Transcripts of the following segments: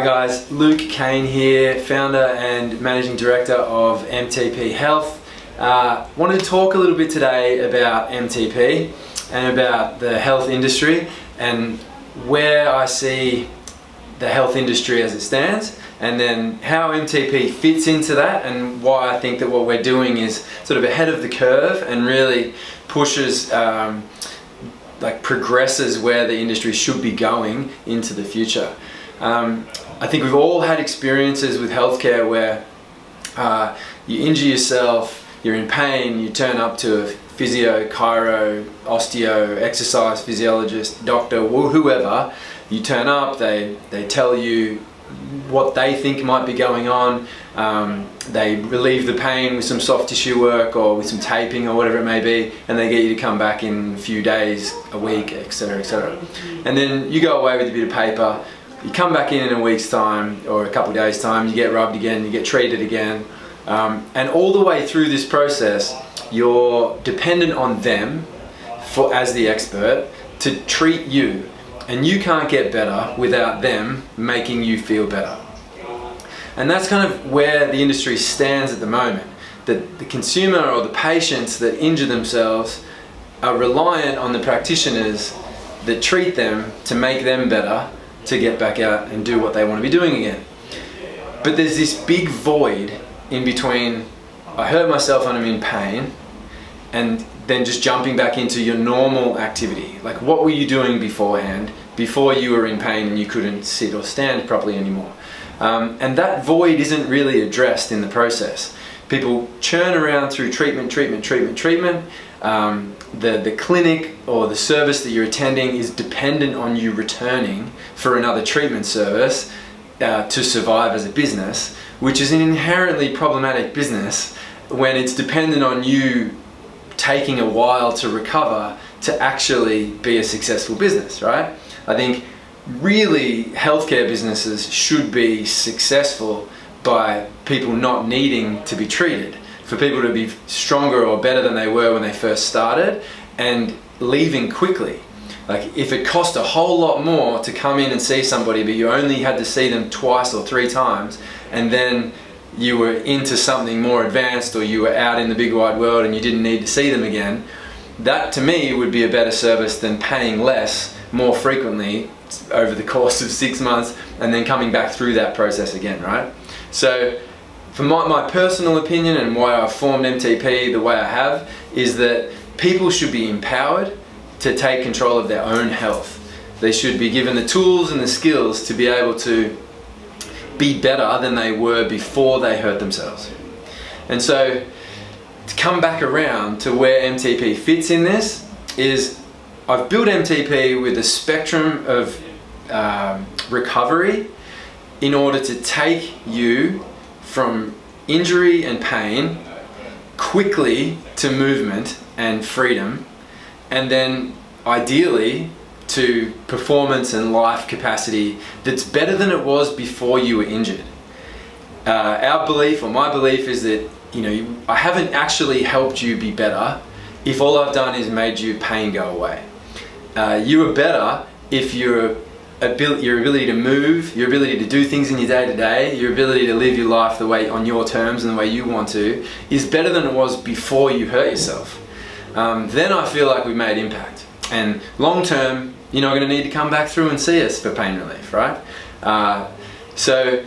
guys, Luke Kane here, founder and managing director of MTP Health. Wanted to talk a little bit today about MTP and about the health industry and where I see the health industry as it stands, and then how MTP fits into that and why I think that what we're doing is sort of ahead of the curve and really pushes, progresses where the industry should be going into the future. I think we've all had experiences with healthcare where you injure yourself, you're in pain, you turn up to a physio, chiro, osteo, exercise physiologist, doctor, whoever. You turn up, they tell you what they think might be going on. They relieve the pain with some soft tissue work or with some taping or whatever it may be, and they get you to come back in a few days, a week, etc., etc. And then you go away with a bit of paper. You come back in a week's time or a couple of days' time, you get rubbed again, you get treated again. And all the way through this process, you're dependent on them as the expert to treat you. And you can't get better without them making you feel better. And that's kind of where the industry stands at the moment. That the consumer or the patients that injure themselves are reliant on the practitioners that treat them to make them better, to get back out and do what they want to be doing again. But there's this big void in between I hurt myself and I'm in pain, and then just jumping back into your normal activity. Like, what were you doing beforehand, before you were in pain and you couldn't sit or stand properly anymore? And that void isn't really addressed in the process. People churn around through treatment. The clinic or the service that you're attending is dependent on you returning for another treatment service to survive as a business, which is an inherently problematic business when it's dependent on you taking a while to recover to actually be a successful business, right? I think really healthcare businesses should be successful by people not needing to be treated, for people to be stronger or better than they were when they first started and leaving quickly. Like, if it cost a whole lot more to come in and see somebody but you only had to see them twice or three times, and then you were into something more advanced or you were out in the big wide world and you didn't need to see them again, that to me would be a better service than paying less more frequently over the course of 6 months and then coming back through that process again, right? So for my personal opinion and why I've formed MTP the way I have is that people should be empowered to take control of their own health. They should be given the tools and the skills to be able to be better than they were before they hurt themselves. And so to come back around to where MTP fits in this is I've built MTP with a spectrum of recovery in order to take you from injury and pain quickly to movement and freedom, and then ideally to performance and life capacity that's better than it was before you were injured. Our belief, or my belief, is that I haven't actually helped you be better if all I've done is made your pain go away. You are better if your ability to move, your ability to do things in your day-to-day, your ability to live your life the way on your terms and the way you want to, is better than it was before you hurt yourself. Then I feel like we've made impact. And long-term, you're not going to need to come back through and see us for pain relief, right? So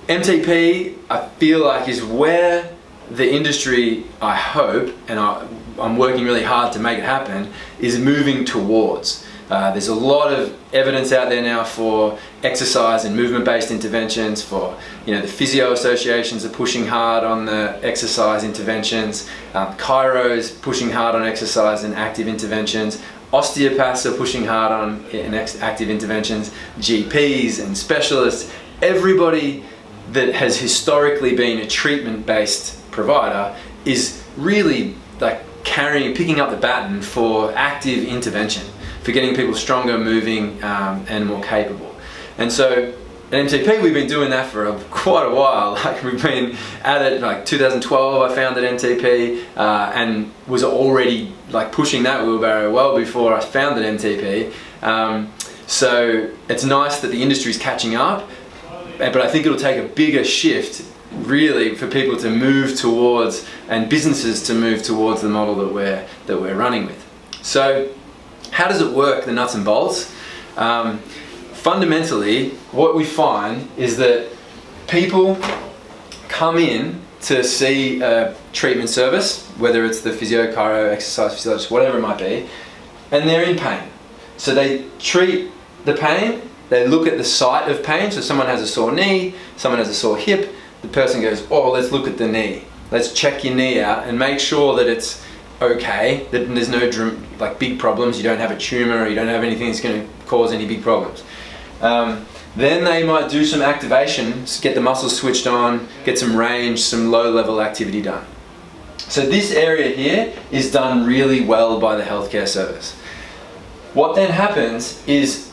MTP, I feel like, is where the industry, I hope, and I'm working really hard to make it happen, is moving towards. There's a lot of evidence out there now for exercise and movement-based interventions. For the physio associations are pushing hard on the exercise interventions. Chiros pushing hard on exercise and active interventions. Osteopaths are pushing hard on active interventions. GPs and specialists, everybody that has historically been a treatment-based provider is really picking up the baton for active intervention, for getting people stronger, moving, and more capable. And so at MTP, we've been doing that for quite a while. We've been at it, 2012 I founded MTP, and was already pushing that wheelbarrow well before I founded MTP. So it's nice that the industry's catching up, but I think it'll take a bigger shift really for people to move towards, and businesses to move towards the model that we're running with. So how does it work, the nuts and bolts? Fundamentally, what we find is that people come in to see a treatment service, whether it's the physio, chiro, exercise physiologist, whatever it might be, and they're in pain. So they treat the pain, they look at the site of pain. So someone has a sore knee, someone has a sore hip, the person goes, oh, let's look at the knee. Let's check your knee out and make sure that it's okay, that there's no like big problems, you don't have a tumor, or you don't have anything that's going to cause any big problems. Then they might do some activation, get the muscles switched on, get some range, some low-level activity done. So this area here is done really well by the healthcare service. What then happens is,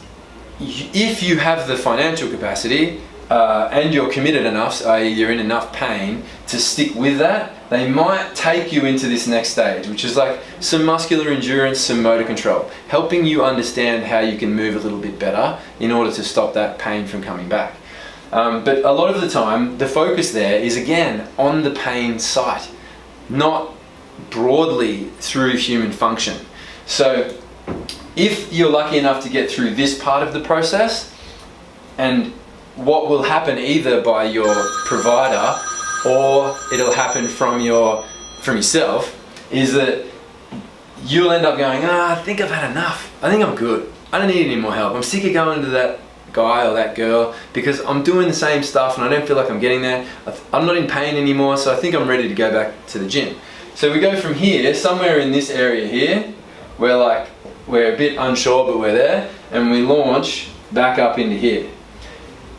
if you have the financial capacity and you're committed enough, i.e. you're in enough pain to stick with that, they might take you into this next stage, which is like some muscular endurance, some motor control, helping you understand how you can move a little bit better in order to stop that pain from coming back. But a lot of the time, the focus there is again on the pain site, not broadly through human function. So if you're lucky enough to get through this part of the process, and what will happen either by your provider or it'll happen from yourself, is that you'll end up going, I think I've had enough. I think I'm good. I don't need any more help. I'm sick of going to that guy or that girl because I'm doing the same stuff and I don't feel like I'm getting there. I'm not in pain anymore, so I think I'm ready to go back to the gym. So we go from here, somewhere in this area here, we're a bit unsure, but we're there, and we launch back up into here.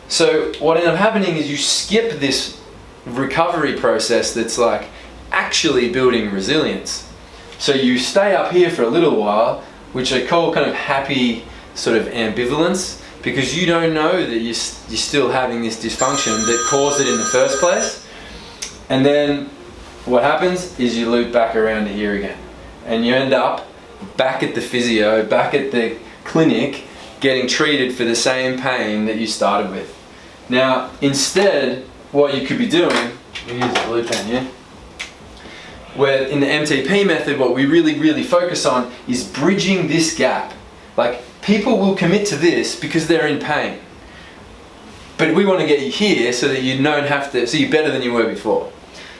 So what ends up happening is you skip this recovery process that's like actually building resilience. So you stay up here for a little while, which I call kind of happy sort of ambivalence, because you don't know that you're still having this dysfunction that caused it in the first place. And then what happens is you loop back around to here again, and you end up back at the physio, back at the clinic, getting treated for the same pain that you started with. Now, instead, what you could be doing, we use a blue pen here, where in the MTP method, what we really focus on is bridging this gap. Like, people will commit to this because they're in pain, but we want to get you here so that you don't have to, so you're better than you were before.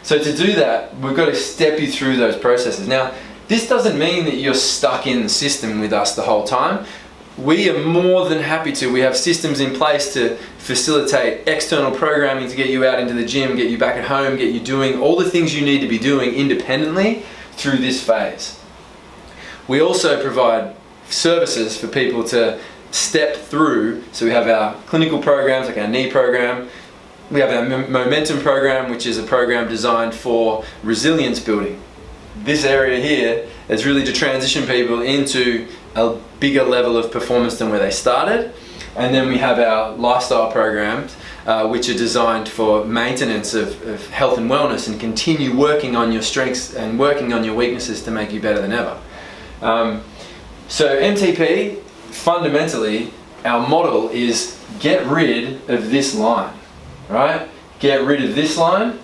So to do that, we've got to step you through those processes. Now, this doesn't mean that you're stuck in the system with us the whole time. We are more than happy to. We have systems in place to facilitate external programming to get you out into the gym, get you back at home, get you doing all the things you need to be doing independently through this phase. We also provide services for people to step through. So we have our clinical programs, like our knee program. We have our momentum program, which is a program designed for resilience building. This area here is really to transition people into a bigger level of performance than where they started. And then we have our lifestyle programs, which are designed for maintenance of health and wellness, and continue working on your strengths and working on your weaknesses to make you better than ever. So MTP, fundamentally, our model is get rid of this line, right? Get rid of this line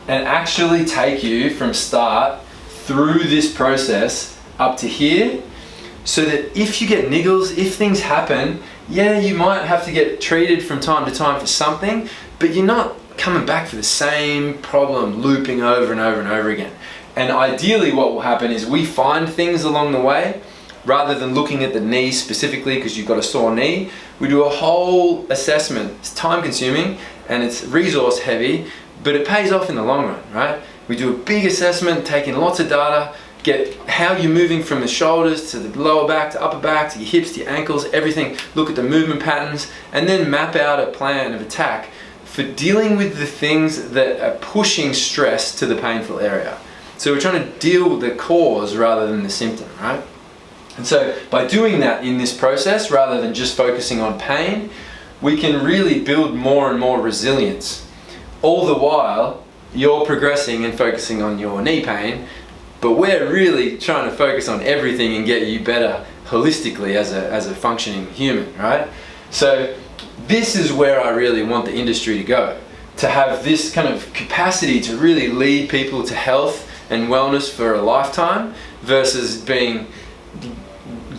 and actually take you from start through this process up to here, so that if you get niggles, if things happen, yeah, you might have to get treated from time to time for something, but you're not coming back for the same problem looping over and over and over again. And ideally what will happen is we find things along the way, rather than looking at the knee specifically because you've got a sore knee. We do a whole assessment. It's time consuming and it's resource heavy, but it pays off in the long run, right? We do a big assessment, taking lots of data, get how you're moving from the shoulders to the lower back to upper back to your hips to your ankles, everything, look at the movement patterns, and then map out a plan of attack for dealing with the things that are pushing stress to the painful area. So we're trying to deal with the cause rather than the symptom, right? And so by doing that in this process, rather than just focusing on pain, we can really build more and more resilience. All the while, you're progressing and focusing on your knee pain, but we're really trying to focus on everything and get you better holistically as a functioning human, right? So this is where I really want the industry to go, to have this kind of capacity to really lead people to health and wellness for a lifetime versus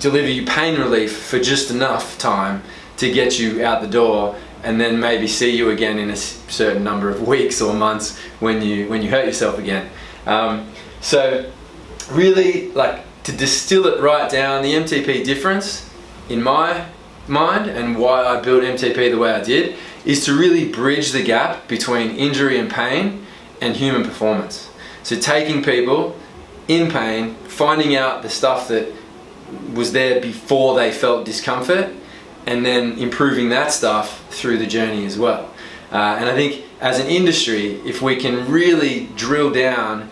deliver you pain relief for just enough time to get you out the door and then maybe see you again in a certain number of weeks or months when you hurt yourself again. So really, like, to distill it right down, the MTP difference in my mind and why I built MTP the way I did is to really bridge the gap between injury and pain and human performance. So taking people in pain, finding out the stuff that was there before they felt discomfort, and then improving that stuff through the journey as well. And I think as an industry, if we can really drill down,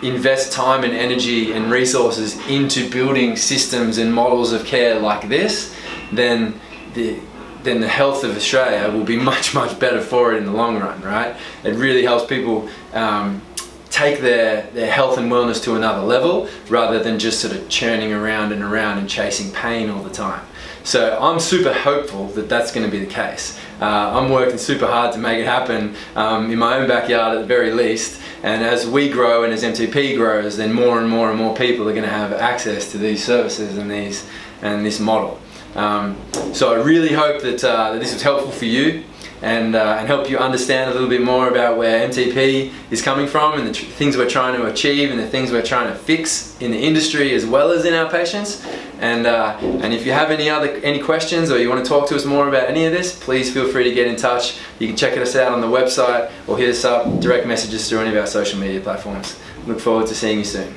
invest time and energy and resources into building systems and models of care like this, then the health of Australia will be much, much better for it in the long run, right? It really helps people take their health and wellness to another level rather than just sort of churning around and chasing pain all the time. So I'm super hopeful that that's going to be the case. I'm working super hard to make it happen in my own backyard at the very least, and as we grow and as MTP grows, then more and more and more people are going to have access to these services and this model. So I really hope that this was helpful for you and help you understand a little bit more about where MTP is coming from and the things we're trying to achieve and the things we're trying to fix in the industry as well as in our patients. And if you have any questions or you want to talk to us more about any of this, please feel free to get in touch. You can check us out on the website or hit us up, direct messages through any of our social media platforms. Look forward to seeing you soon.